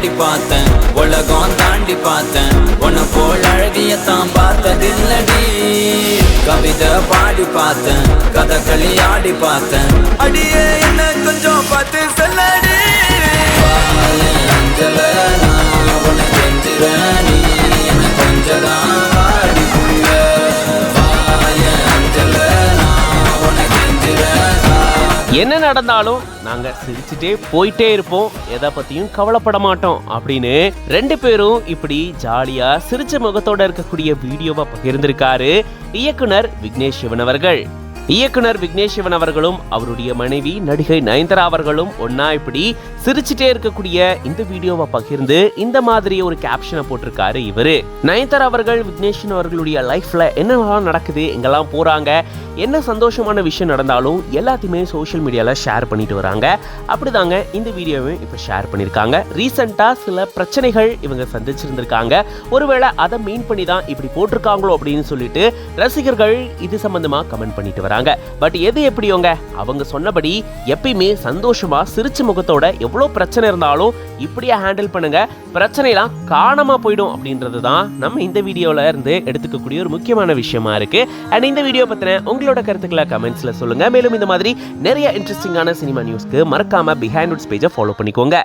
தேடி பார்த்தேன், உலகம் தாண்டி பார்த்தேன், உன்னை போல் அழகியத்தான் பார்த்ததில்லடி. கவிதை பாடி பார்த்தேன், கதகளி ஆடி பார்த்தேன், அடியே என்ன கொஞ்சம் பார்த்து சொல்லடி. அஞ்சல நான் உன்னை கெஞ்சுறேன், நீ என்ன கொஞ்சதான் வாடி புள்ள. அஞ்சல நான் உன்னை கெஞ்சுறேன். என்ன நடந்தாலும் நாங்க சிரிச்சுட்டே போயிட்டே இருப்போம், எதை பத்தியும் கவலைப்பட மாட்டோம் அப்படின்னு 2 பேரும் இப்படி ஜாலியா சிரிச்ச முகத்தோட இருக்கக்கூடிய வீடியோவை பகிர்ந்திருக்காரு இயக்குனர் விக்னேஷ் சிவன் அவர்கள். இயக்குனர் விக்னேஷ் சிவன் அவர்களும் அவருடைய மனைவி நடிகை நயன்தாரா அவர்களும் ஒன்னா இப்படி சிரிச்சுட்டே இருக்கக்கூடிய இந்த வீடியோவை பகிர்ந்து இந்த மாதிரி ஒரு கேப்ஷனை போட்டிருக்காரு இவரு. நயன்தாரா அவர்கள் விக்னேஷ் அவர்களுடைய லைஃப்ல என்னெல்லாம் நடக்குது, எங்கெல்லாம் போறாங்க, என்ன சந்தோஷமான விஷயம் நடந்தாலும் எல்லாத்தையுமே சோஷியல் மீடியால ஷேர் பண்ணிட்டு வராங்க. அப்படிதாங்க இந்த வீடியோவை இப்ப ஷேர் பண்ணிருக்காங்க. ரீசெண்டா சில பிரச்சனைகள் இவங்க சந்திச்சிருந்திருக்காங்க, ஒருவேளை அதை மீன் பண்ணி தான் இப்படி போட்டிருக்காங்களோ அப்படின்னு சொல்லிட்டு ரசிகர்கள் இது சம்பந்தமா கமெண்ட் பண்ணிட்டு வராங்க. பட் எது எப்படியோங்க, அவங்க சொன்னபடி எப்பயுமே சந்தோஷமா சிரிச்ச முகத்தோட எவ்வளவு பிரச்சனை இருந்தாலும் இப்படியே ஹேண்டில் பண்ணுங்க, பிரச்சனைலாம் காணாம போயிடும் அப்படின்றது தான் நம்ம இந்த வீடியோல இருந்து எடுத்துக்கக்கூடிய ஒரு முக்கியமான விஷயமா இருக்கு. அண்ட் இந்த வீடியோ பத்தின உங்களோட கருத்துக்களை கமெண்ட்ஸ்ல சொல்லுங்க. மேலும் இந்த மாதிரி நிறைய இன்ட்ரெஸ்டிங்கான சினிமா நியூஸ்க்கு மறக்காம பிஹைண்ட் நோட்ஸ் பேஜை ஃபாலோ பண்ணிக்கோங்க.